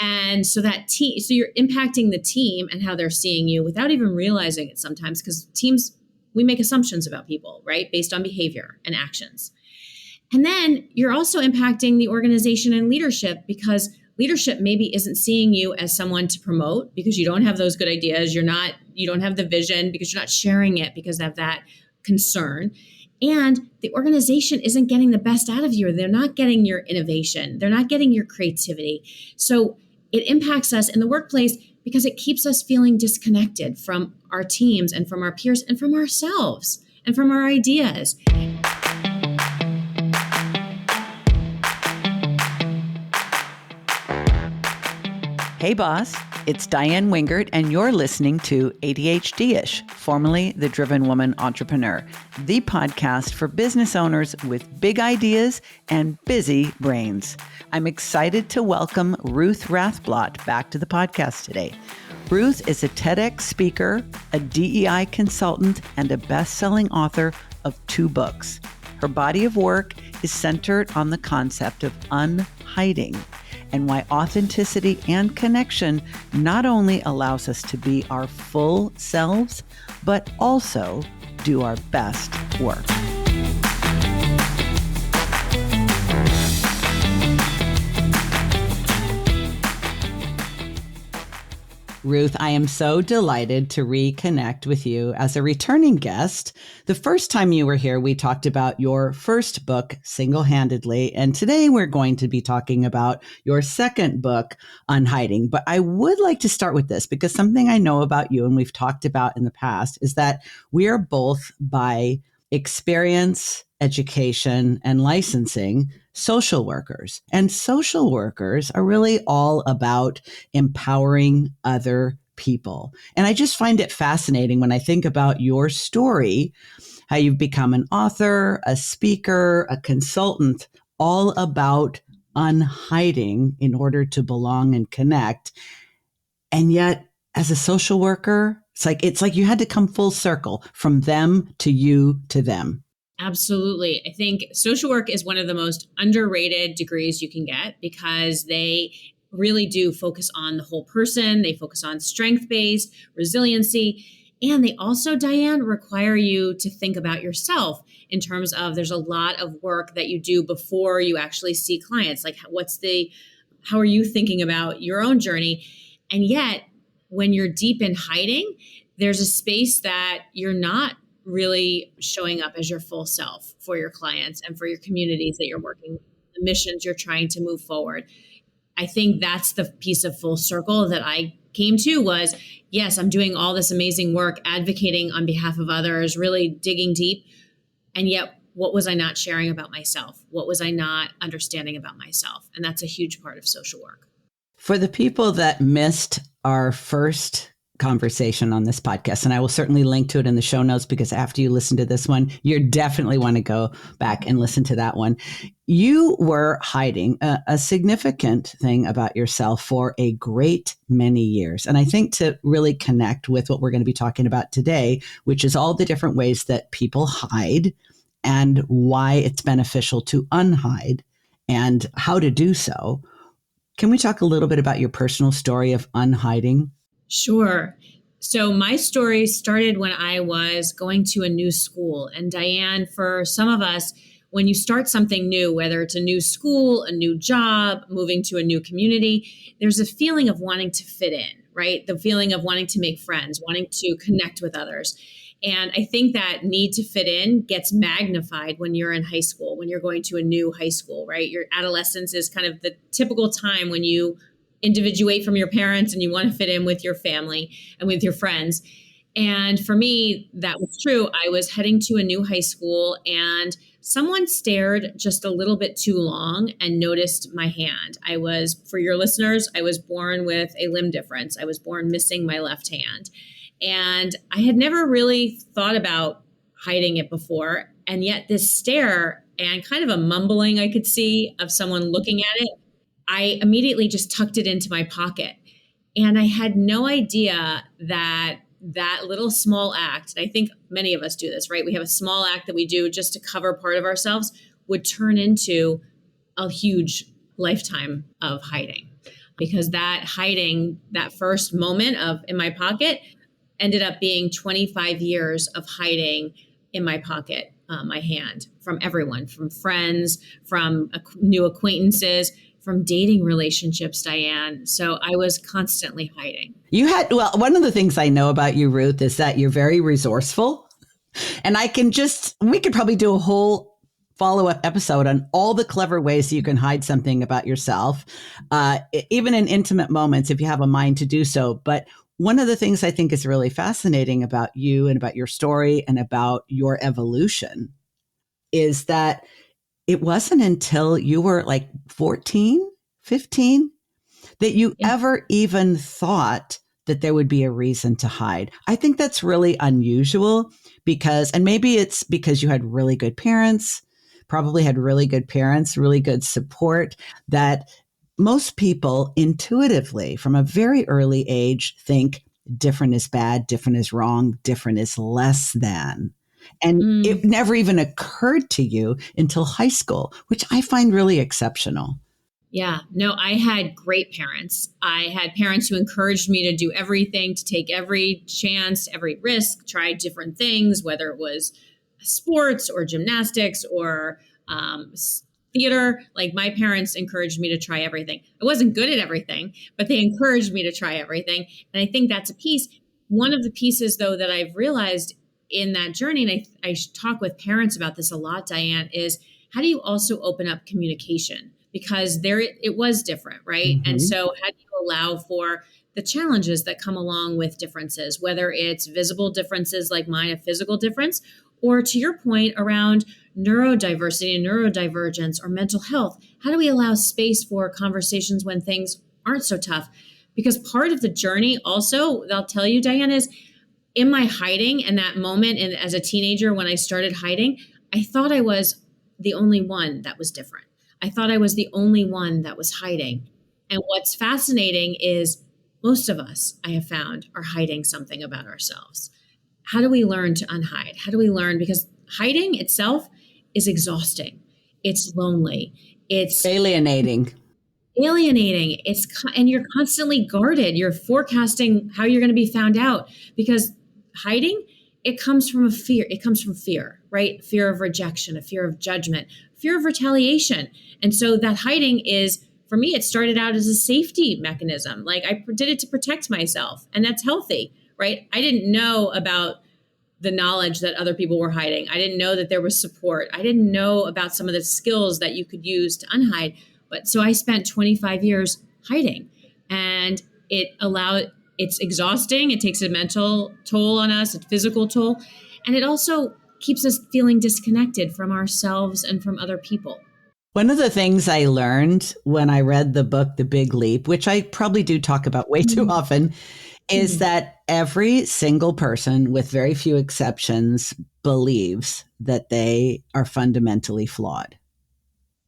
And so so you're impacting the team and how they're seeing you without even realizing it sometimes, because teams, we make assumptions about people, right? Based on behavior and actions. And then you're also impacting the organization and leadership, because leadership maybe isn't seeing you as someone to promote because you don't have those good ideas. You don't have the vision because you're not sharing it because of that concern. And the organization isn't getting the best out of you. They're not getting your innovation. They're not getting your creativity. So it impacts us in the workplace because it keeps us feeling disconnected from our teams and from our peers and from ourselves and from our ideas. Hey boss, it's Diane Wingert, and you're listening to ADHD-ish, formerly The Driven Woman Entrepreneur, the podcast for business owners with big ideas and busy brains. I'm excited to welcome Ruth Rathblott back to the podcast today. Ruth is a TEDx speaker, a DEI consultant, and a best-selling author of 2 books. Her body of work is centered on the concept of unhiding, and why authenticity and connection not only allows us to be our full selves, but also do our best work. Ruth, I am so delighted to reconnect with you as a returning guest. The first time you were here, we talked about your first book, Single-Handedly, and today we're going to be talking about your second book, Unhiding. But I would like to start with this because something I know about you and we've talked about in the past is that we are both, by experience, education, and licensing, social workers. And social workers are really all about empowering other people. And I just find it fascinating when I think about your story, how you've become an author, a speaker, a consultant, all about unhiding in order to belong and connect. And yet, as a social worker, it's like you had to come full circle from them to you to them. Absolutely. I think social work is one of the most underrated degrees you can get because they really do focus on the whole person. They focus on strength-based, resiliency, and they also, Diane, require you to think about yourself in terms of there's a lot of work that you do before you actually see clients. Like how are you thinking about your own journey? And yet, when you're deep in hiding, there's a space that you're not really showing up as your full self for your clients and for your communities that you're working with, the missions you're trying to move forward. I think that's the piece of full circle that I came to was, yes, I'm doing all this amazing work, advocating on behalf of others, really digging deep. And yet, what was I not sharing about myself? What was I not understanding about myself? And that's a huge part of social work. For the people that missed our first conversation on this podcast, and I will certainly link to it in the show notes because after you listen to this one, you definitely want to go back and listen to that one. You were hiding a significant thing about yourself for a great many years. And I think to really connect with what we're going to be talking about today, which is all the different ways that people hide and why it's beneficial to unhide and how to do so. Can we talk a little bit about your personal story of unhiding? Sure. So my story started when I was going to a new school. And Diane, for some of us, when you start something new, whether it's a new school, a new job, moving to a new community, there's a feeling of wanting to fit in, right? The feeling of wanting to make friends, wanting to connect with others. And I think that need to fit in gets magnified when you're in high school, when you're going to a new high school, right? Your adolescence is kind of the typical time when you individuate from your parents and you want to fit in with your family and with your friends. And for me, that was true. I was heading to a new high school and someone stared just a little bit too long and noticed my hand. For your listeners, I was born with a limb difference. I was born missing my left hand. And I had never really thought about hiding it before. And yet this stare and kind of a mumbling I could see of someone looking at it, I immediately just tucked it into my pocket. And I had no idea that little small act, and I think many of us do this, right? We have a small act that we do just to cover part of ourselves would turn into a huge lifetime of hiding. because that hiding, that first moment of in my pocket ended up being 25 years of hiding in my pocket, my hand, from everyone, from friends, from new acquaintances, from dating relationships, Diane. So I was constantly hiding. Well, one of the things I know about you, Ruth, is that you're very resourceful. And we could probably do a whole follow-up episode on all the clever ways you can hide something about yourself, even in intimate moments, if you have a mind to do so. But one of the things I think is really fascinating about you and about your story and about your evolution is that it wasn't until you were like 14, 15 that you ever even thought that there would be a reason to hide. I think that's really unusual and maybe it's because you had really good parents, probably had really good parents, really good support, that most people intuitively from a very early age think different is bad, different is wrong, different is less than. And it never even occurred to you until high school, which I find really exceptional. Yeah, no, I had great parents. I had parents who encouraged me to do everything, to take every chance, every risk, try different things, whether it was sports or gymnastics or theater. Like my parents encouraged me to try everything. I wasn't good at everything, but they encouraged me to try everything. And I think that's a piece. One of the pieces, though, that I've realized in that journey, and I talk with parents about this a lot, Diane, is how do you also open up communication? Because it was different, right? Mm-hmm. And so how do you allow for the challenges that come along with differences, whether it's visible differences like mine, a physical difference, or to your point around neurodiversity and neurodivergence or mental health? How do we allow space for conversations when things aren't so tough? Because part of the journey also, I'll tell you, Diane, is in my hiding and that moment and as a teenager when I started hiding, I thought I was the only one that was different. I thought I was the only one that was hiding. And what's fascinating is most of us, I have found, are hiding something about ourselves. How do we learn to unhide? How do we learn? Because hiding itself is exhausting. It's lonely. It's alienating. And you're constantly guarded. You're forecasting how you're going to be found out because hiding, it comes from a fear. It comes from fear, right? Fear of rejection, a fear of judgment, fear of retaliation. And so that hiding is, for me, it started out as a safety mechanism. Like I did it to protect myself, and that's healthy, right? I didn't know about the knowledge that other people were hiding. I didn't know that there was support. I didn't know about some of the skills that you could use to unhide. But so I spent 25 years hiding, and it's exhausting. It takes a mental toll on us, a physical toll, and it also keeps us feeling disconnected from ourselves and from other people. One of the things I learned when I read the book, The Big Leap, which I probably do talk about way too often, is that every single person, with very few exceptions, believes that they are fundamentally flawed.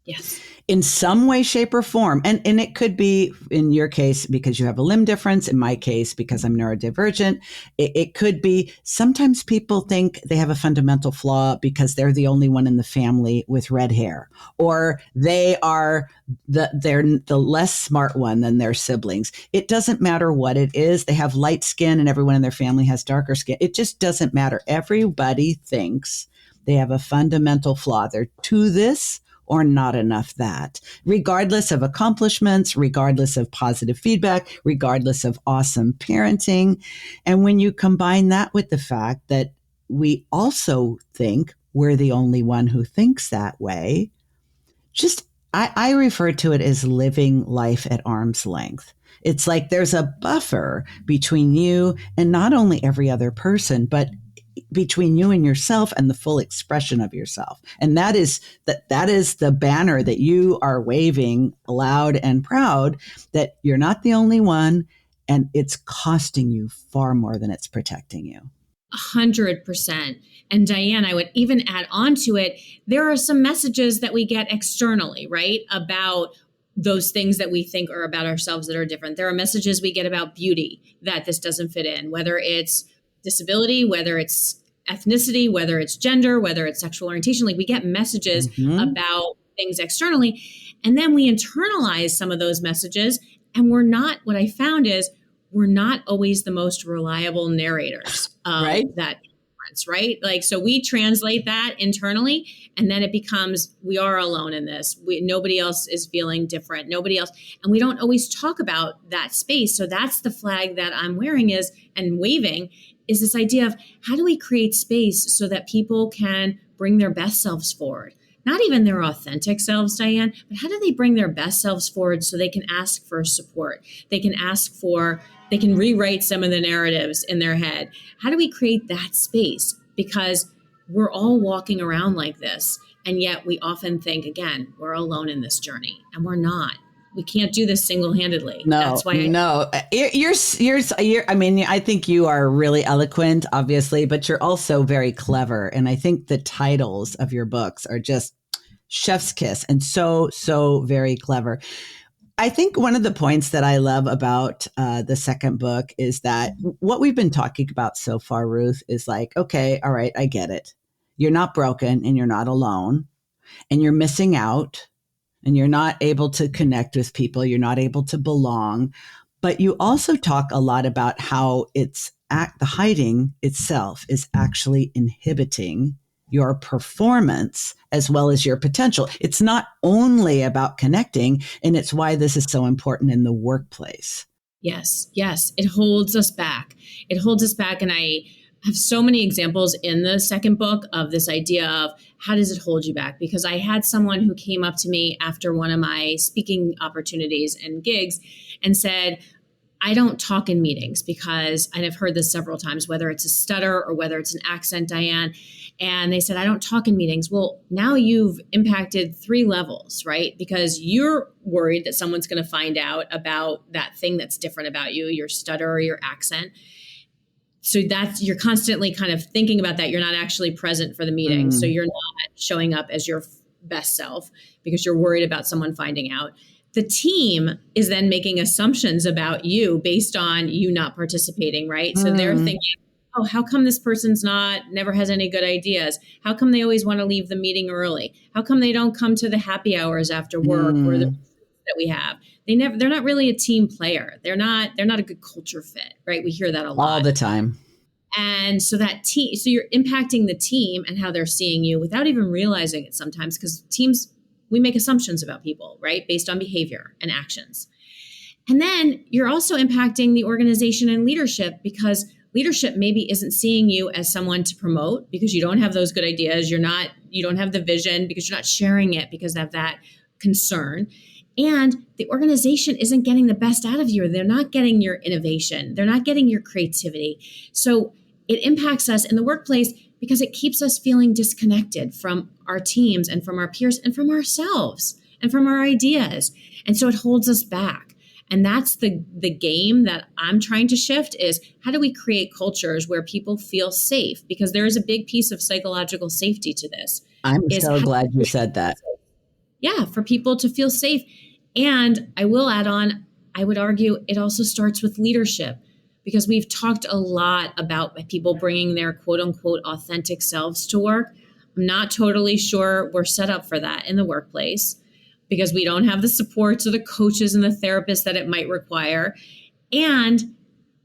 Yes. In some way, shape, or form. And it could be, in your case, because you have a limb difference. In my case, because I'm neurodivergent. It could be, sometimes people think they have a fundamental flaw because they're the only one in the family with red hair, or they're the less smart one than their siblings. It doesn't matter what it is. They have light skin and everyone in their family has darker skin. It just doesn't matter. Everybody thinks they have a fundamental flaw. They're to this or not enough that, regardless of accomplishments, regardless of positive feedback, regardless of awesome parenting. And when you combine that with the fact that we also think we're the only one who thinks that way, I refer to it as living life at arm's length. It's like there's a buffer between you and not only every other person, but between you and yourself and the full expression of yourself. And that is the banner that you are waving loud and proud, that you're not the only one, and it's costing you far more than it's protecting you. 100%. And Diane, I would even add on to it, there are some messages that we get externally, right? About those things that we think are about ourselves that are different. There are messages we get about beauty that this doesn't fit in, whether it's disability, whether it's ethnicity, whether it's gender, whether it's sexual orientation. Like we get messages about things externally, and then we internalize some of those messages And what I found is we're not always the most reliable narrators of Right? that experience, right? Like, so we translate that internally, and then it becomes, we are alone in this. Nobody else is feeling different. Nobody else. And we don't always talk about that space. So that's the flag that I'm wearing and waving is this idea of how do we create space so that people can bring their best selves forward? Not even their authentic selves, Diane, but how do they bring their best selves forward so they can ask for support? They can rewrite some of the narratives in their head. How do we create that space? Because we're all walking around like this. And yet we often think, again, we're alone in this journey, and we're not. We can't do this single-handedly. No, That's why I mean, I think you are really eloquent, obviously, but you're also very clever. And I think the titles of your books are just chef's kiss and so, so very clever. I think one of the points that I love about the second book is that what we've been talking about so far, Ruth, is like, okay, all right, I get it. You're not broken and you're not alone and you're missing out and you're not able to connect with people. You're not able to belong. But you also talk a lot about how the hiding itself is actually inhibiting your performance as well as your potential. It's not only about connecting, and it's why this is so important in the workplace. Yes. It holds us back. It holds us back. And I have so many examples in the second book of this idea of how does it hold you back? Because I had someone who came up to me after one of my speaking opportunities and gigs and said, I don't talk in meetings because, and I've heard this several times, whether it's a stutter or whether it's an accent, Diane. And they said, I don't talk in meetings. Well, now you've impacted 3 levels, right? Because you're worried that someone's going to find out about that thing that's different about you, your stutter or your accent. So you're constantly kind of thinking about that. You're not actually present for the meeting. So you're not showing up as your best self because you're worried about someone finding out. The team is then making assumptions about you based on you not participating, right? So they're thinking, oh, how come this person's never has any good ideas? How come they always want to leave the meeting early? How come they don't come to the happy hours after work or the that we have? They're not really a team player. They're not a good culture fit, right? We hear that a lot. All the time. And so so you're impacting the team and how they're seeing you without even realizing it sometimes, because teams, we make assumptions about people, right? Based on behavior and actions. And then you're also impacting the organization and leadership, because leadership maybe isn't seeing you as someone to promote because you don't have those good ideas. You don't have the vision because you're not sharing it because of that concern. And the organization isn't getting the best out of you. They're not getting your innovation. They're not getting your creativity. So it impacts us in the workplace because it keeps us feeling disconnected from our teams and from our peers and from ourselves and from our ideas. And so it holds us back. And that's the game that I'm trying to shift, is how do we create cultures where people feel safe? Because there is a big piece of psychological safety to this. I'm so glad you said that. Yeah, for people to feel safe. And I will add on, I would argue it also starts with leadership, because we've talked a lot about people bringing their quote unquote authentic selves to work. I'm not totally sure we're set up for that in the workplace, because we don't have the supports or the coaches and the therapists that it might require. And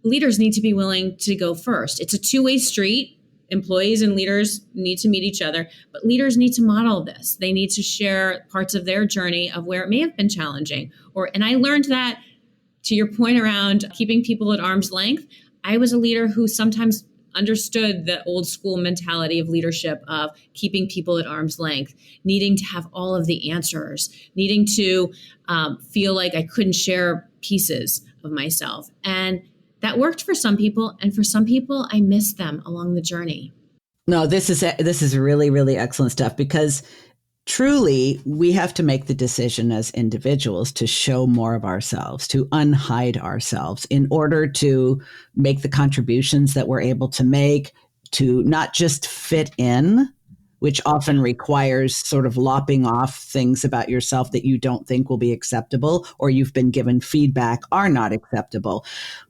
leaders need to be willing to go first. It's a two-way street. Employees and leaders need to meet each other, but leaders need to model this. They need to share parts of their journey of where it may have been challenging. And I learned that, to your point around keeping people at arm's length, I was a leader who sometimes understood the old school mentality of leadership of keeping people at arm's length, needing to have all of the answers, needing to feel like I couldn't share pieces of myself. And that worked for some people, and for some people, I missed them along the journey. No, this is really, really excellent stuff, because truly we have to make the decision as individuals to show more of ourselves, to unhide ourselves in order to make the contributions that we're able to make, to not just fit in, which often requires sort of lopping off things about yourself that you don't think will be acceptable or you've been given feedback are not acceptable.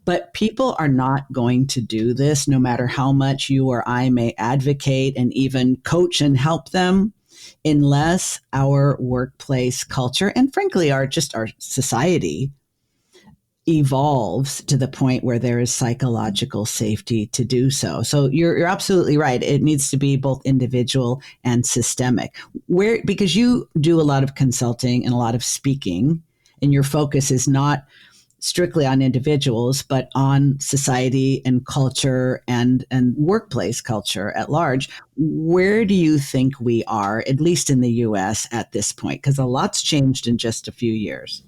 But people are not going to do this no matter how much you or I may advocate and even coach and help them, unless our workplace culture and frankly our society evolves to the point where there is psychological safety to do so. So you're absolutely right. It needs to be both individual and systemic. Because you do a lot of consulting and a lot of speaking, and your focus is not strictly on individuals, but on society and culture and workplace culture at large. Where do you think we are, at least in the US at this point? Because a lot's changed in just a few years.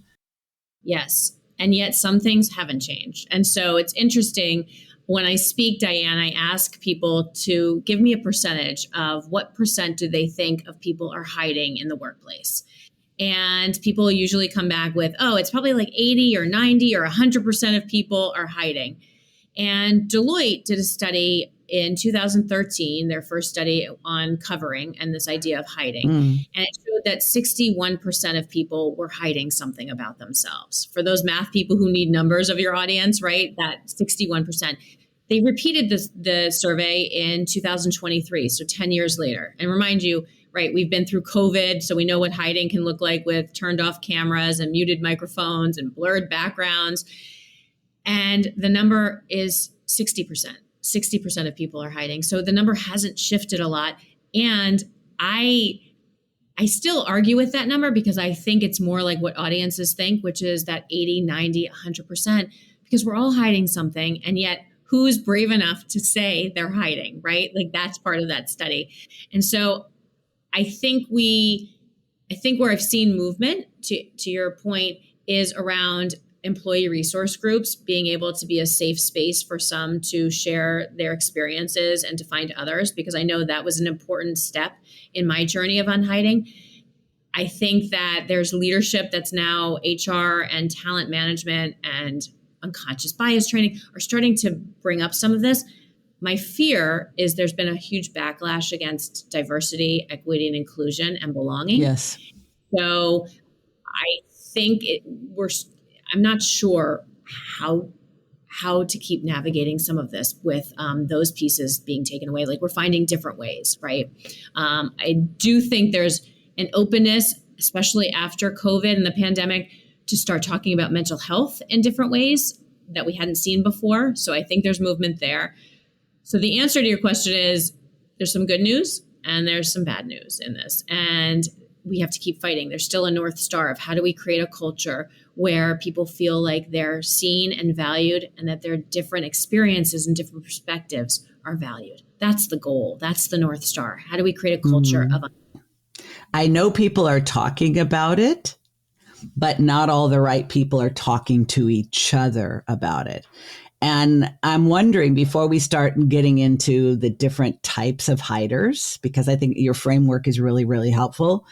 Yes. And yet some things haven't changed. And so it's interesting when I speak, Diane, I ask people to give me a percentage of what percent do they think of people are hiding in the workplace. And people usually come back with, oh, it's probably like 80 or 90 or 100% of people are hiding. And Deloitte did a study in 2013, their first study on covering and this idea of hiding. And it showed that 61% of people were hiding something about themselves. For those math people who need numbers of your audience, right? That 61%. They repeated the survey in 2023, so 10 years later. And remind you, right, we've been through COVID, so we know what hiding can look like with turned off cameras and muted microphones and blurred backgrounds. And the number is 60%. 60% of people are hiding. So the number hasn't shifted a lot. And I still argue with that number because I think it's more like what audiences think, which is that 80, 90, 100%, because we're all hiding something. And yet who's brave enough to say they're hiding, right? Like that's part of that study. And so I think where I've seen movement to your point is around employee resource groups being able to be a safe space for some to share their experiences and to find others, because I know that was an important step in my journey of unhiding. I think that there's leadership that's now HR and talent management and unconscious bias training are starting to bring up some of this. My fear is there's been a huge backlash against diversity, equity, and inclusion and belonging. Yes. So I think I'm not sure how to keep navigating some of this with those pieces being taken away. Like we're finding different ways, right? I do think there's an openness, especially after COVID and the pandemic, to start talking about mental health in different ways that we hadn't seen before. So I think there's movement there. So the answer to your question is there's some good news and there's some bad news in this. And we have to keep fighting. There's still a North Star of how do we create a culture where people feel like they're seen and valued and that their different experiences and different perspectives are valued. That's the goal. That's the North Star. How do we create a culture of... I know people are talking about it, but not all the right people are talking to each other about it. And I'm wondering, before we start getting into the different types of hiders, because I think your framework is really, really helpful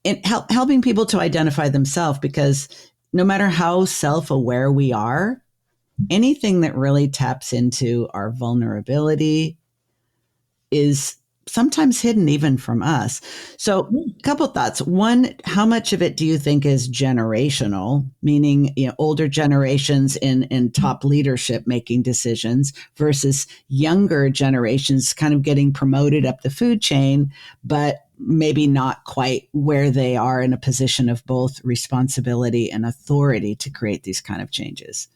in helping people to identify themselves, because no matter how self-aware we are, anything that really taps into our vulnerability is sometimes hidden even from us. So a couple of thoughts. One, how much of it do you think is generational, meaning older generations in top leadership making decisions versus younger generations kind of getting promoted up the food chain, but maybe not quite where they are in a position of both responsibility and authority to create these kind of changes?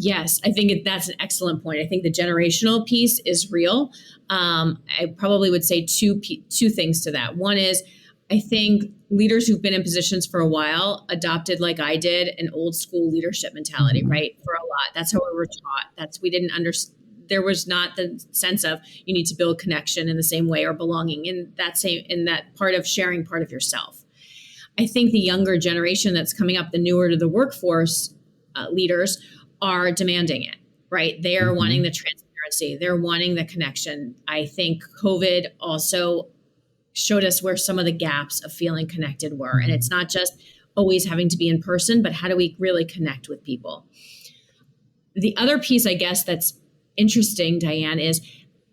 Yes, I think that's an excellent point. I think the generational piece is real. I probably would say two things to that. One is, I think leaders who've been in positions for a while adopted, like I did, an old school leadership mentality, right? For a lot. That's how we were taught. We didn't understand. There was not the sense of you need to build connection in the same way or belonging in that part of sharing part of yourself. I think the younger generation that's coming up, the newer to the workforce leaders, are demanding it, right? They are wanting the transparency. They're wanting the connection. I think COVID also showed us where some of the gaps of feeling connected were. And it's not just always having to be in person, but how do we really connect with people? The other piece, I guess, that's interesting, Diane, is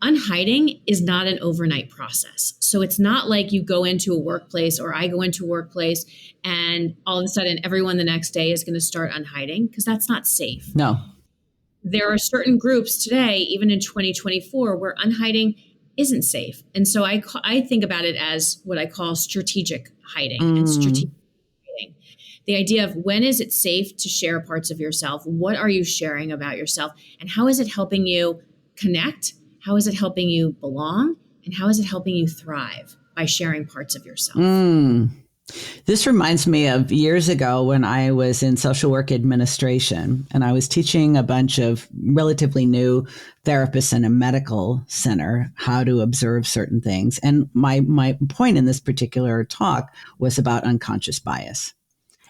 unhiding is not an overnight process. So it's not like you go into a workplace or I go into a workplace and all of a sudden everyone the next day is going to start unhiding, because that's not safe. No. There are certain groups today, even in 2024, where unhiding isn't safe. And so I think about it as what I call strategic hiding and strategic hiding. the idea of when is it safe to share parts of yourself? What are you sharing about yourself? And how is it helping you connect? How is it helping you belong? And how is it helping you thrive by sharing parts of yourself? This reminds me of years ago when I was in social work administration and I was teaching a bunch of relatively new therapists in a medical center how to observe certain things. And my point in this particular talk was about unconscious bias.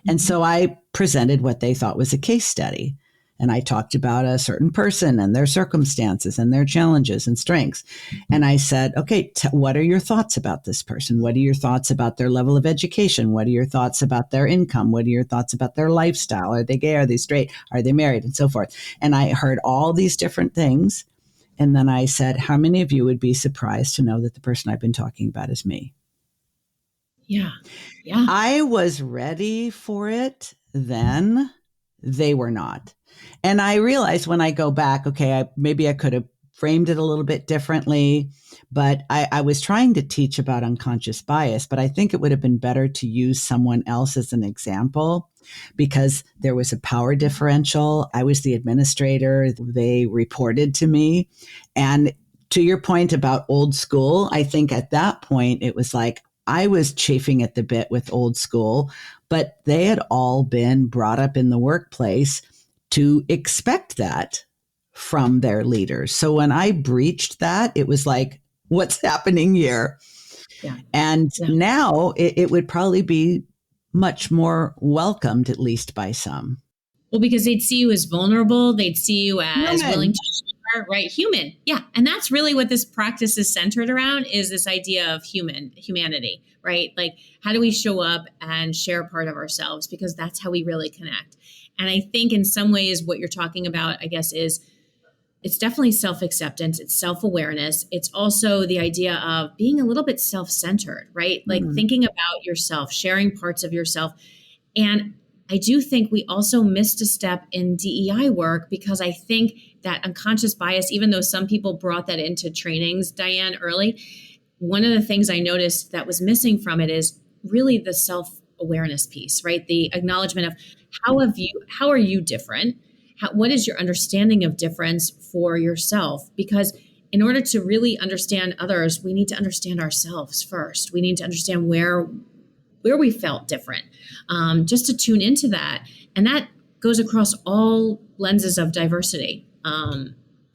And so I presented what they thought was a case study. And I talked about a certain person and their circumstances and their challenges and strengths. And I said, okay, what are your thoughts about this person? What are your thoughts about their level of education? What are your thoughts about their income? What are your thoughts about their lifestyle? Are they gay? Are they straight? Are they married? And so forth. And I heard all these different things. And then I said, how many of you would be surprised to know that the person I've been talking about is me? Yeah. Yeah. I was ready for it then. They were not. And I realized when I go back, okay, maybe I could have framed it a little bit differently, but I was trying to teach about unconscious bias, but I think it would have been better to use someone else as an example because there was a power differential. I was the administrator. They reported to me. And to your point about old school, I think at that point it was like, I was chafing at the bit with old school, but they had all been brought up in the workplace to expect that from their leaders. So when I breached that, it was like, what's happening here? Yeah. And now it would probably be much more welcomed, at least by some. Well, because they'd see you as vulnerable, they'd see you as willing to share, right? Human. Yeah. And that's really what this practice is centered around, is this idea of humanity, right? Like, how do we show up and share part of ourselves? Because that's how we really connect. And I think in some ways what you're talking about, I guess, is it's definitely self-acceptance. It's self-awareness. It's also the idea of being a little bit self-centered, right? Like thinking about yourself, sharing parts of yourself. And I do think we also missed a step in DEI work because I think that unconscious bias, even though some people brought that into trainings, Diane, early, one of the things I noticed that was missing from it is really the self-awareness piece, right? The acknowledgement of how are you different? What is your understanding of difference for yourself? Because in order to really understand others, we need to understand ourselves first. We need to understand where we felt different, just to tune into that. And that goes across all lenses of diversity.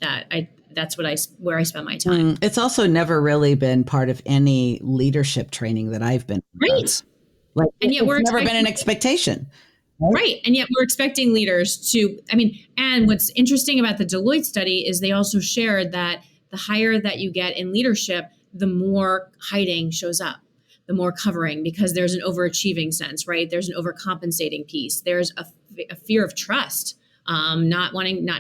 That's where I spend my time. It's also never really been part of any leadership training that I've been. Right. Like, and yet it's never been an expectation. Right. And yet we're expecting leaders to, and what's interesting about the Deloitte study is they also shared that the higher that you get in leadership, the more hiding shows up, the more covering, because there's an overachieving sense, right? There's an overcompensating piece. There's a fear of trust, not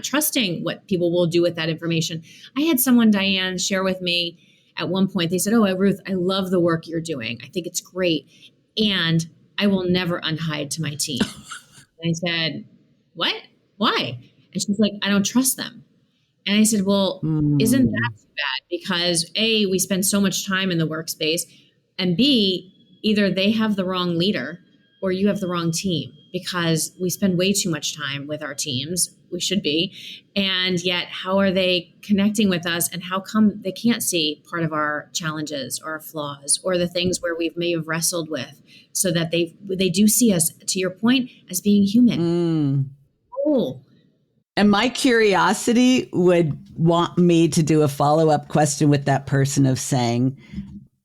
trusting what people will do with that information. I had someone, Diane, share with me at one point, they said, "Oh, Ruth, I love the work you're doing. I think it's great. And I will never unhide to my team." And I said, "What? Why?" And she's like, "I don't trust them." And I said, "Well, isn't that too bad? Because A, we spend so much time in the workspace, and B, either they have the wrong leader or you have the wrong team, because we spend way too much time with our teams. We should be. And yet, how are they connecting with us? And how come they can't see part of our challenges or our flaws or the things where we may have wrestled with, so that they do see us, to your point, as being human?" Oh. And my curiosity would want me to do a follow-up question with that person of saying,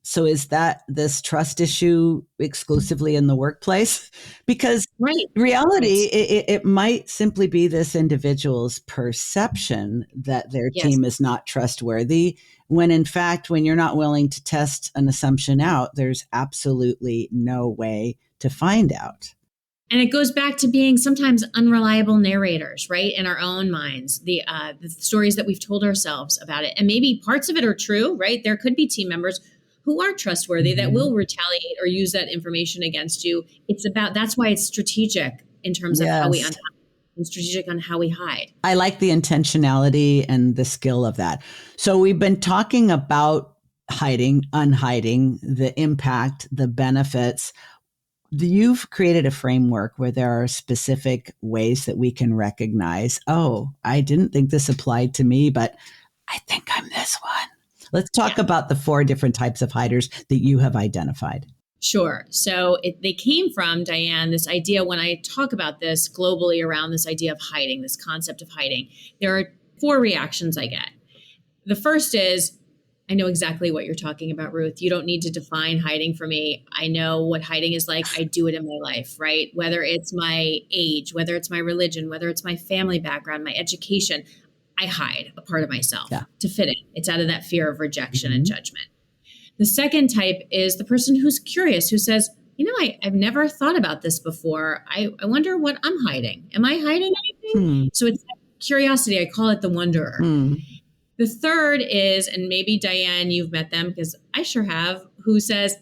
so is that this trust issue exclusively in the workplace? Because reality, it might simply be this individual's perception that their team is not trustworthy, when in fact, when you're not willing to test an assumption out, there's absolutely no way to find out. And it goes back to being sometimes unreliable narrators, right? In our own minds, the stories that we've told ourselves about it. And maybe parts of it are true, right? There could be team members who aren't trustworthy that will retaliate or use that information against you. That's why it's strategic in terms of how we unhide, and strategic on how we hide. I like the intentionality and the skill of that. So we've been talking about hiding, unhiding, the impact, the benefits. You've created a framework where there are specific ways that we can recognize, oh, I didn't think this applied to me, but I think I'm this one. Let's talk about the 4 different types of hiders that you have identified. Sure. So they came from, Diane, this idea when I talk about this globally around this idea of hiding, this concept of hiding, there are 4 reactions I get. The first is, I know exactly what you're talking about, Ruth. You don't need to define hiding for me. I know what hiding is like. I do it in my life, right? Whether it's my age, whether it's my religion, whether it's my family background, my education, I hide a part of myself to fit in. It's out of that fear of rejection and judgment. The second type is the person who's curious, who says, I've never thought about this before. I wonder what I'm hiding. Am I hiding anything? So it's curiosity. I call it the wanderer. The third is, and maybe Diane, you've met them because I sure have, who says,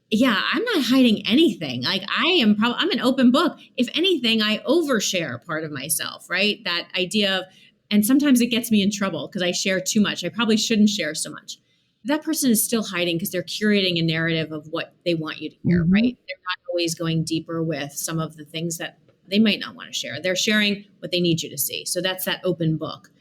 yeah, I'm not hiding anything. Like I'm an open book. If anything, I overshare part of myself, right? That idea of, and sometimes it gets me in trouble because I share too much. I probably shouldn't share so much. That person is still hiding because they're curating a narrative of what they want you to hear, right? They're not always going deeper with some of the things that they might not want to share. They're sharing what they need you to see. So that's that open book.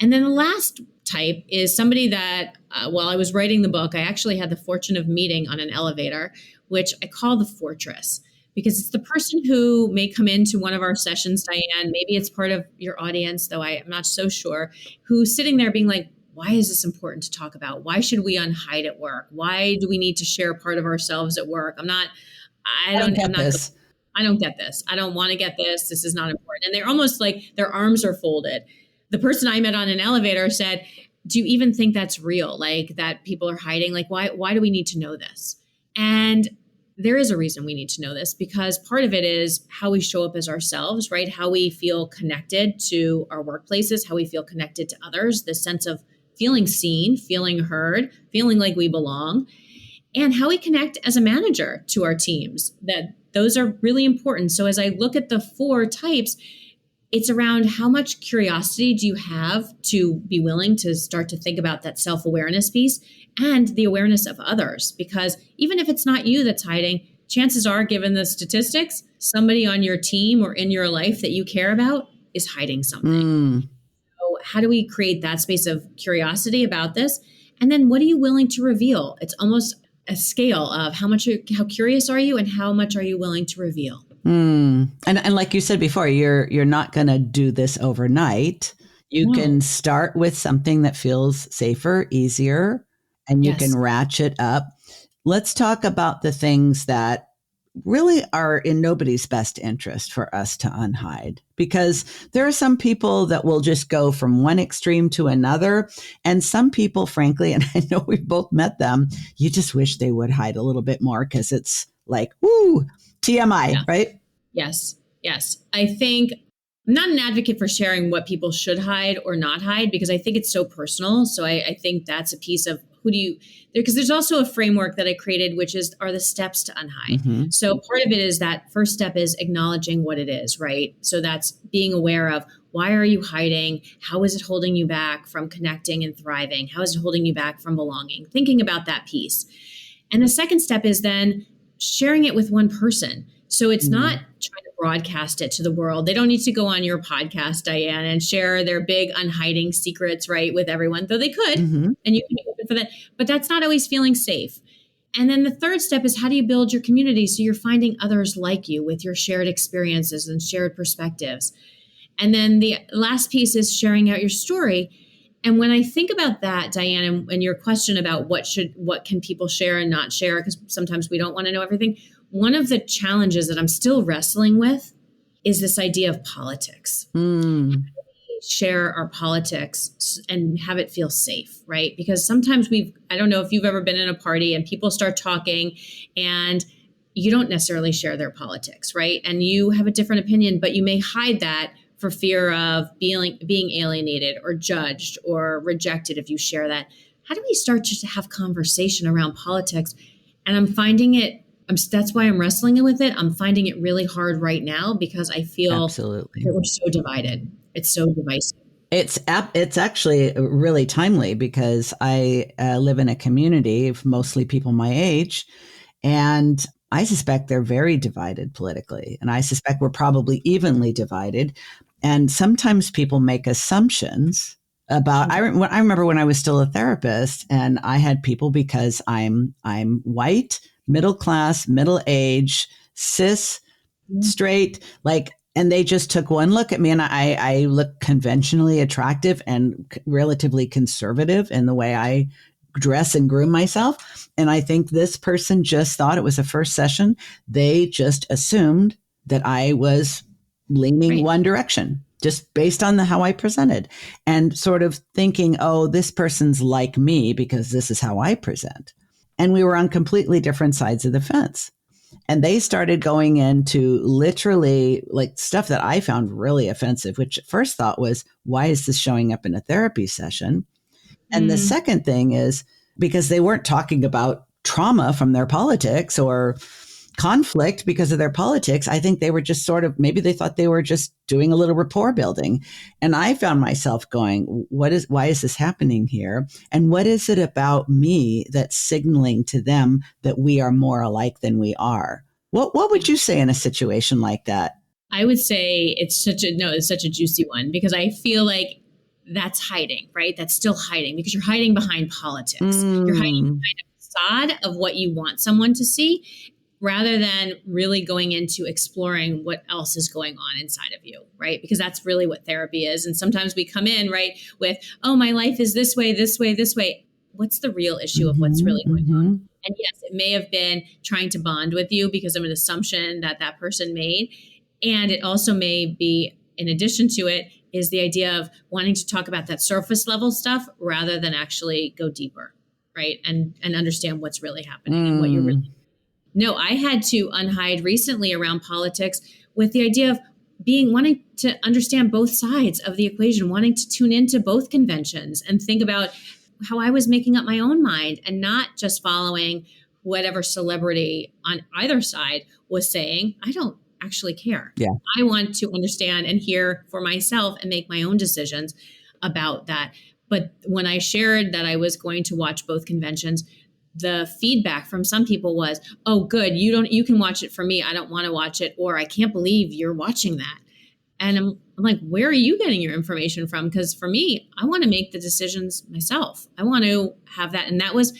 And then the last type is somebody that, while I was writing the book, I actually had the fortune of meeting on an elevator, which I call the fortress, because it's the person who may come into one of our sessions, Diane, maybe it's part of your audience, though I'm not so sure, who's sitting there being like, why is this important to talk about? Why should we unhide at work? Why do we need to share part of ourselves at work? I don't get this. I don't want to get this. This is not important. And they're almost like their arms are folded. The person I met on an elevator said, do you even think that's real? Like that people are hiding? Like, why do we need to know this? And there is a reason we need to know this, because part of it is how we show up as ourselves, right? How we feel connected to our workplaces, how we feel connected to others, the sense of feeling seen, feeling heard, feeling like we belong, and how we connect as a manager to our teams. That those are really important. So as I look at the 4 types, it's around how much curiosity do you have to be willing to start to think about that self-awareness piece and the awareness of others. Because even if it's not you that's hiding, chances are, given the statistics, somebody on your team or in your life that you care about is hiding something. So how do we create that space of curiosity about this? And then what are you willing to reveal? It's almost a scale of how curious are you and how much are you willing to reveal? And like you said before, you're not going to do this overnight. You can start with something that feels safer, easier, and you can ratchet up. Let's talk about the things that really are in nobody's best interest for us to unhide, because there are some people that will just go from one extreme to another. And some people, frankly, and I know we've both met them, you just wish they would hide a little bit more because it's like, woo, TMI, right? Yes. I think I'm not an advocate for sharing what people should hide or not hide, because I think it's so personal. So I think that's a piece of because there's also a framework that I created, which are the steps to unhide. So part of it is that first step is acknowledging what it is, right? So that's being aware of, why are you hiding? How is it holding you back from connecting and thriving? How is it holding you back from belonging? Thinking about that piece. And the second step is then sharing it with one person. So it's not trying to broadcast it to the world. They don't need to go on your podcast, Diane, and share their big unhiding secrets, right, with everyone, though they could, and you can be open for that. But that's not always feeling safe. And then the third step is, how do you build your community so you're finding others like you with your shared experiences and shared perspectives? And then the last piece is sharing out your story. And when I think about that, Diane, and your question about what can people share and not share, because sometimes we don't want to know everything. One of the challenges that I'm still wrestling with is this idea of politics. Share our politics and have it feel safe, right? Because sometimes I don't know if you've ever been in a party and people start talking and you don't necessarily share their politics, right? And you have a different opinion, but you may hide that for fear of being alienated or judged or rejected if you share that. How do we start to have conversation around politics? And I'm finding that's why I'm wrestling with it. I'm finding it really hard right now because I feel that we're so divided. It's so divisive. It's actually really timely because I live in a community of mostly people my age, and I suspect they're very divided politically. And I suspect we're probably evenly divided. And sometimes people make assumptions about, I remember when I was still a therapist and I had people, because I'm white, middle class, middle age, cis, straight, like, and they just took one look at me, and I look conventionally attractive and relatively conservative in the way I dress and groom myself. And I think this person just thought it was a first session. They just assumed that I was leaning one direction just based on how I presented, and sort of thinking, oh, this person's like me because this is how I present. And we were on completely different sides of the fence. And they started going into literally like stuff that I found really offensive, which at first thought was, why is this showing up in a therapy session? And the second thing is because they weren't talking about trauma from their politics or conflict because of their politics. I think they were just sort of, maybe they thought they were just doing a little rapport building. And I found myself going, why is this happening here? And what is it about me that's signaling to them that we are more alike than we are? What would you say in a situation like that? I would say it's such a juicy one, because I feel like that's hiding, right? That's still hiding because you're hiding behind politics. You're hiding behind a facade of what you want someone to see, rather than really going into exploring what else is going on inside of you, right? Because that's really what therapy is. And sometimes we come in, right, with, oh, my life is this way, this way, this way. What's the real issue of what's really going on? And yes, it may have been trying to bond with you because of an assumption that that person made. And it also may be, in addition to it, is the idea of wanting to talk about that surface level stuff rather than actually go deeper, right? And understand what's really happening and what you're really. No, I had to unhide recently around politics with the idea of wanting to understand both sides of the equation, wanting to tune into both conventions and think about how I was making up my own mind and not just following whatever celebrity on either side was saying. I don't actually care. Yeah. I want to understand and hear for myself and make my own decisions about that. But when I shared that I was going to watch both conventions, the feedback from some people was, oh, good, you can watch it for me. I don't want to watch it. Or I can't believe you're watching that. And I'm like, where are you getting your information from? Because for me, I want to make the decisions myself. I want to have that. And that was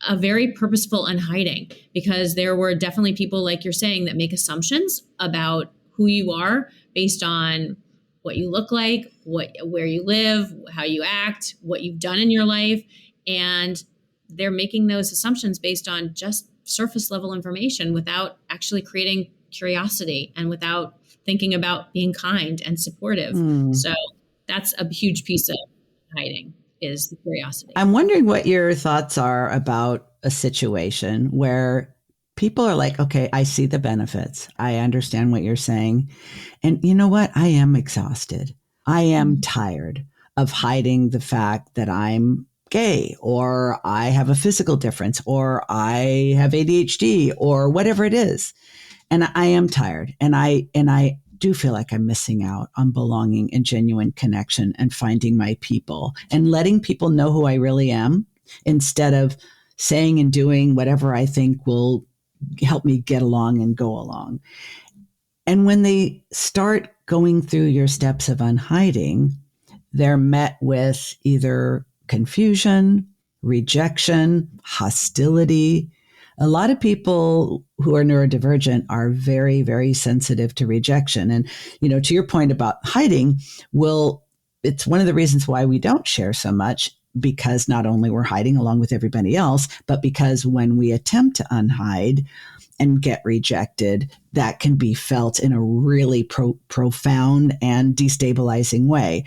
a very purposeful unhiding, because there were definitely people, like you're saying, that make assumptions about who you are based on what you look like, where you live, how you act, what you've done in your life. And they're making those assumptions based on just surface level information without actually creating curiosity and without thinking about being kind and supportive. So that's a huge piece of hiding, is the curiosity. I'm wondering what your thoughts are about a situation where people are like, okay, I see the benefits. I understand what you're saying. And you know what? I am exhausted. I am tired of hiding the fact that I'm gay, or I have a physical difference, or I have ADHD, or whatever it is. And I am tired. And I do feel like I'm missing out on belonging and genuine connection and finding my people and letting people know who I really am, instead of saying and doing whatever I think will help me get along and go along. And when they start going through your steps of unhiding, they're met with either confusion, rejection, hostility. A lot of people who are neurodivergent are very, very sensitive to rejection. And, to your point about hiding, it's one of the reasons why we don't share so much, because not only we're hiding along with everybody else, but because when we attempt to unhide and get rejected, that can be felt in a really profound and destabilizing way.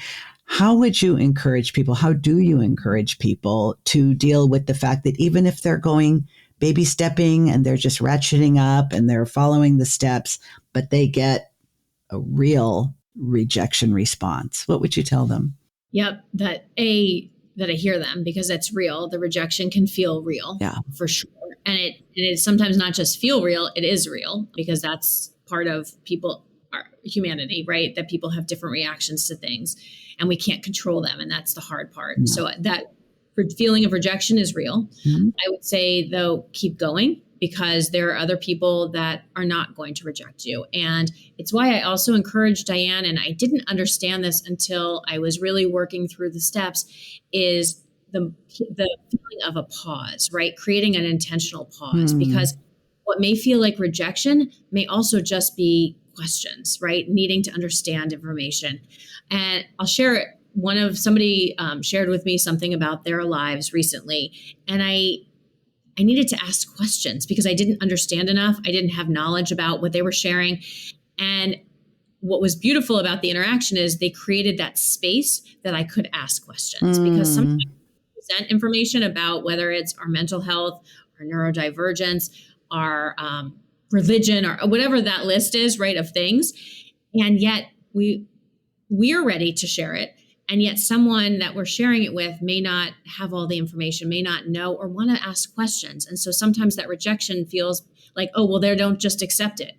How would you encourage people? How do you encourage people to deal with the fact that even if they're going baby stepping and they're just ratcheting up and they're following the steps, but they get a real rejection response? What would you tell them? Yep. That I hear them, because that's real. The rejection can feel real, for sure. And it is sometimes not just feel real, it is real, because that's part of our humanity, right? That people have different reactions to things and we can't control them. And that's the hard part. So that feeling of rejection is real. I would say, though, keep going. because there are other people that are not going to reject you. And it's why I also encourage Diane, and I didn't understand this until I was really working through the steps, is the feeling of a pause, right? Creating an intentional pause, because what may feel like rejection may also just be questions, right? Needing to understand information. And I'll share somebody shared with me something about their lives recently. And I needed to ask questions because I didn't understand enough. I didn't have knowledge about what they were sharing. And what was beautiful about the interaction is they created that space that I could ask questions, because sometimes we present information about whether it's our mental health, our neurodivergence, our religion, or whatever that list is, right, of things. And yet we're ready to share it. And yet someone that we're sharing it with may not have all the information, may not know, or want to ask questions. And so sometimes that rejection feels like, oh, well, they don't just accept it.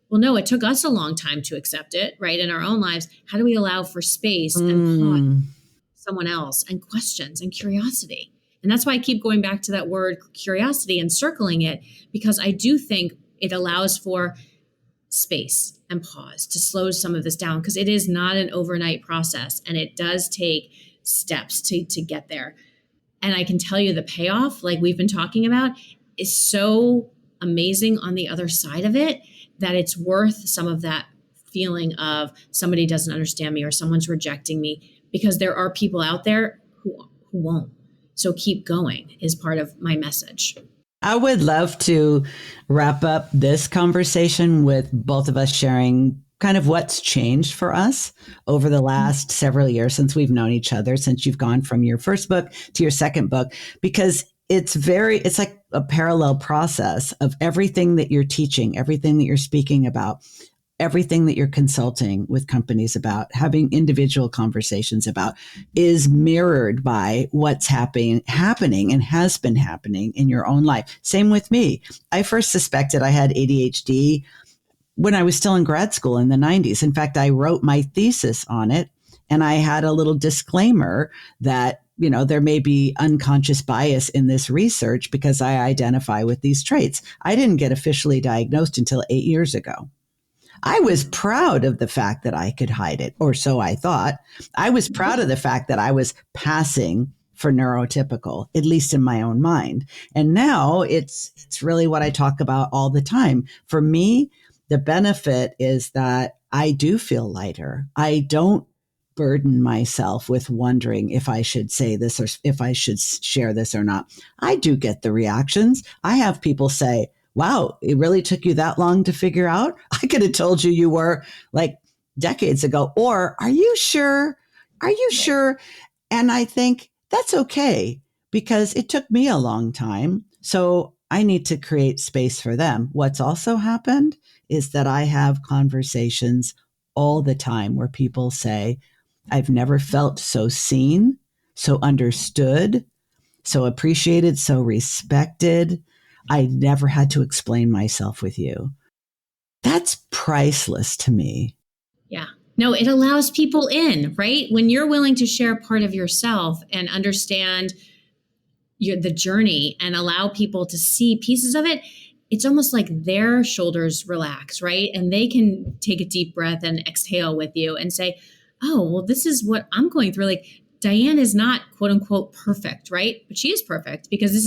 Well, no, it took us a long time to accept it, right? In our own lives. How do we allow for space and pause, someone else, and questions and curiosity? And that's why I keep going back to that word curiosity and circling it, because I do think it allows for space and pause to slow some of this down, because it is not an overnight process, and it does take steps to get there. And I can tell you the payoff, like we've been talking about, is so amazing on the other side of it, that it's worth some of that feeling of somebody doesn't understand me or someone's rejecting me, because there are people out there who won't. So keep going is part of my message. I would love to wrap up this conversation with both of us sharing kind of what's changed for us over the last several years since we've known each other, since you've gone from your first book to your second book, because it's like a parallel process of everything that you're teaching, everything that you're speaking about, everything that you're consulting with companies about, having individual conversations about, is mirrored by what's happening and has been happening in your own life. Same with me. I first suspected I had ADHD when I was still in grad school in the 90s. In fact, I wrote my thesis on it, and I had a little disclaimer that, there may be unconscious bias in this research because I identify with these traits. I didn't get officially diagnosed until 8 years ago. I was proud of the fact that I could hide it, or so I thought. I was proud of the fact that I was passing for neurotypical, at least in my own mind. And now it's really what I talk about all the time. For me, the benefit is that I do feel lighter. I don't burden myself with wondering if I should say this or if I should share this or not. I do get the reactions. I have people say, wow, it really took you that long to figure out? I could have told you were like decades ago. Or are you sure? Are you sure? And I think that's okay, because it took me a long time. So I need to create space for them. What's also happened is that I have conversations all the time where people say, I've never felt so seen, so understood, so appreciated, so respected. I never had to explain myself with you. That's priceless to me. Yeah. No, it allows people in, right? When you're willing to share part of yourself and understand the journey and allow people to see pieces of it, it's almost like their shoulders relax, right? And they can take a deep breath and exhale with you and say, oh, well, this is what I'm going through. Like, Diane is not quote unquote perfect, right? But she is perfect because this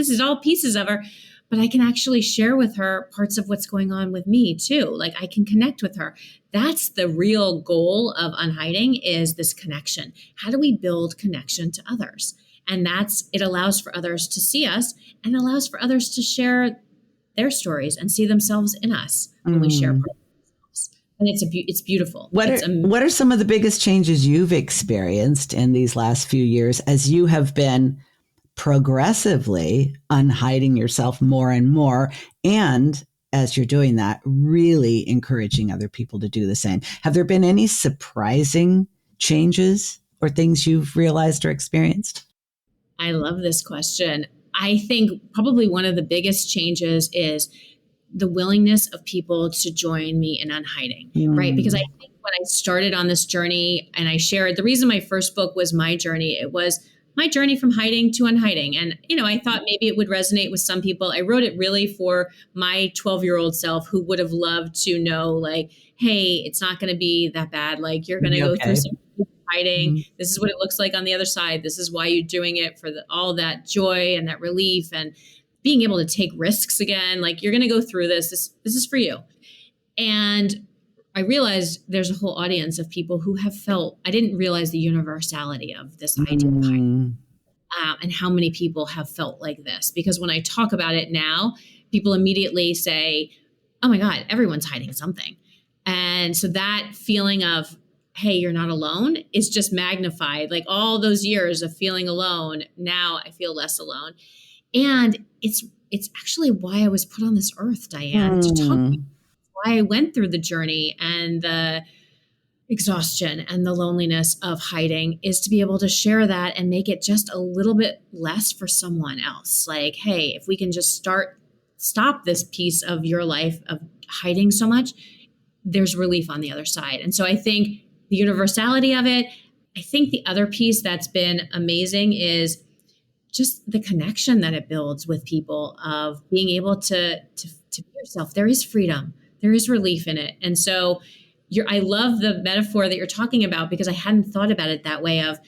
is all pieces of her, but I can actually share with her parts of what's going on with me too. Like, I can connect with her. That's the real goal of Unhiding, is this connection. How do we build connection to others? And it allows for others to see us and allows for others to share their stories and see themselves in us when we share part of ourselves. And it's beautiful. What are some of the biggest changes you've experienced in these last few years as you have been progressively unhiding yourself more and more, and as you're doing that, really encouraging other people to do the same? Have there been any surprising changes or things you've realized or experienced? I love this question. I think probably one of the biggest changes is the willingness of people to join me in Unhiding, right? Because I think when I started on this journey and I shared, the reason my first book was my journey, it was my journey from hiding to unhiding. And, I thought maybe it would resonate with some people. I wrote it really for my 12-year-old self who would have loved to know, like, hey, it's not going to be that bad. Like, you're going to go through some hiding. Mm-hmm. This is what it looks like on the other side. This is why you're doing it, for all that joy and that relief and being able to take risks again. Like, you're going to go through this. This is for you. And I realized there's a whole audience of people who have felt, I didn't realize the universality of this idea of hiding, and how many people have felt like this. Because when I talk about it now, people immediately say, oh my God, everyone's hiding something. And so that feeling of, hey, you're not alone is just magnified. Like all those years of feeling alone, now I feel less alone. And it's actually why I was put on this earth, Diane, to talk about why I went through the journey and the exhaustion and the loneliness of hiding, is to be able to share that and make it just a little bit less for someone else. Like, hey, if we can just stop this piece of your life of hiding so much, there's relief on the other side. And so I think the universality of it, I think the other piece that's been amazing is just the connection that it builds with people, of being able to be yourself. There is freedom. There is relief in it. And so I love the metaphor that you're talking about, because I hadn't thought about it that way of,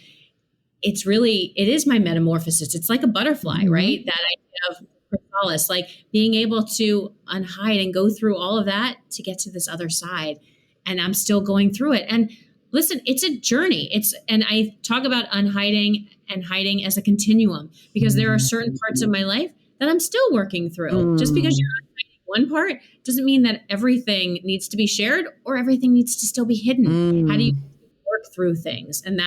it is my metamorphosis. It's like a butterfly, right? That idea of chrysalis, like being able to unhide and go through all of that to get to this other side. And I'm still going through it. And listen, it's a journey. And I talk about unhiding and hiding as a continuum, because there are certain parts of my life that I'm still working through. Just because you're unhiding one part doesn't mean that everything needs to be shared or everything needs to still be hidden. How do you work through things? And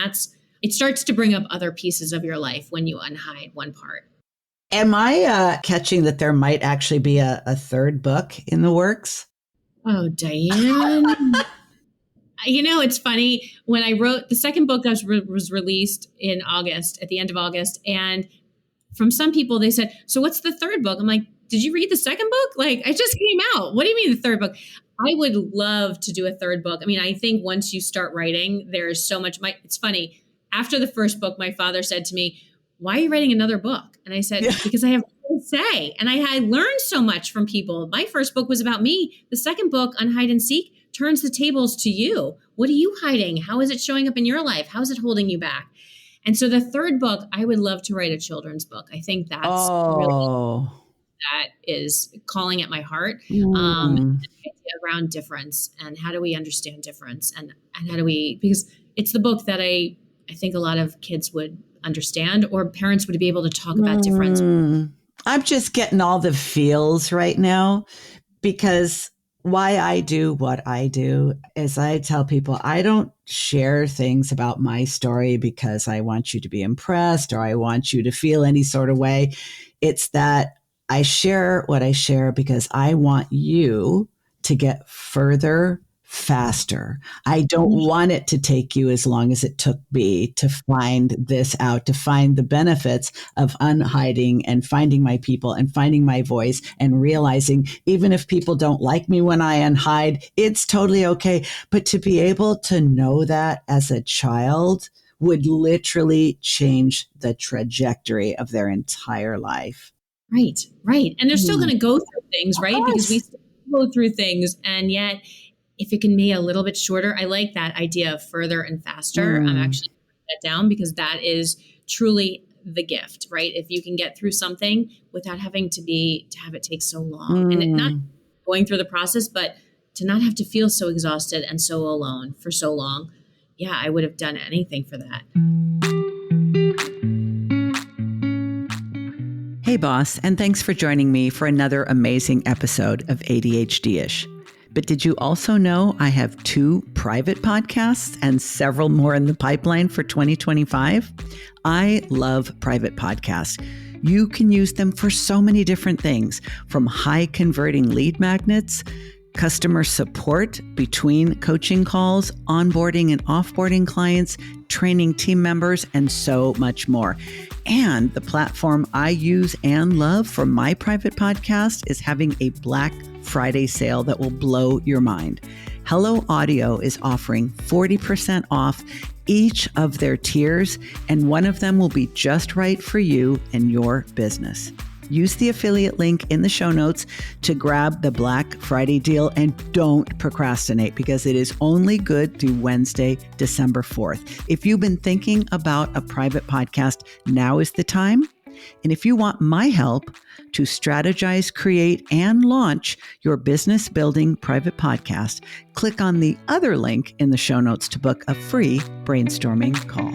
it starts to bring up other pieces of your life when you unhide one part. Am I catching that there might actually be a third book in the works? Oh, Diane. It's funny. When I wrote the second book, that was released in August, at the end of August. And from some people, they said, so what's the third book? I'm like, did you read the second book? Like, I just came out. What do you mean the third book? I would love to do a third book. I mean, I think once you start writing, there's so much. It's funny. After the first book, my father said to me, why are you writing another book? And I said, because I have nothing to say. And I learned so much from people. My first book was about me. The second book, on Hide and Seek, turns the tables to you. What are you hiding? How is it showing up in your life? How is it holding you back? And so the third book, I would love to write a children's book. I think that's really, that is calling at my heart. The idea around difference, and how do we understand difference, and how do we, because it's the book that I think a lot of kids would understand, or parents would be able to talk about difference. I'm just getting all the feels right now, because why I do what I do is I tell people I don't share things about my story because I want you to be impressed or I want you to feel any sort of way. It's that I share what I share because I want you to get further faster. I don't want it to take you as long as it took me to find this out, to find the benefits of unhiding and finding my people and finding my voice and realizing even if people don't like me when I unhide, it's totally okay. But to be able to know that as a child would literally change the trajectory of their entire life. Right. And they're still going to go through things, right? Because we still go through things, and yet if it can be a little bit shorter, I like that idea of further and faster. I'm actually writing that down, because that is truly the gift, right? If you can get through something without having to have it take so long, and not going through the process, but to not have to feel so exhausted and so alone for so long. Yeah, I would have done anything for that. Hey, boss, and thanks for joining me for another amazing episode of ADHD-ish. But did you also know I have 2 private podcasts and several more in the pipeline for 2025? I love private podcasts. You can use them for so many different things, from high converting lead magnets, customer support between coaching calls, onboarding and offboarding clients, training team members, and so much more. And the platform I use and love for my private podcast is having a Black Friday sale that will blow your mind. Hello Audio is offering 40% off each of their tiers, and one of them will be just right for you and your business. Use the affiliate link in the show notes to grab the Black Friday deal, and don't procrastinate because it is only good through Wednesday, December 4th. If you've been thinking about a private podcast, now is the time. And if you want my help to strategize, create, and launch your business building private podcast, click on the other link in the show notes to book a free brainstorming call.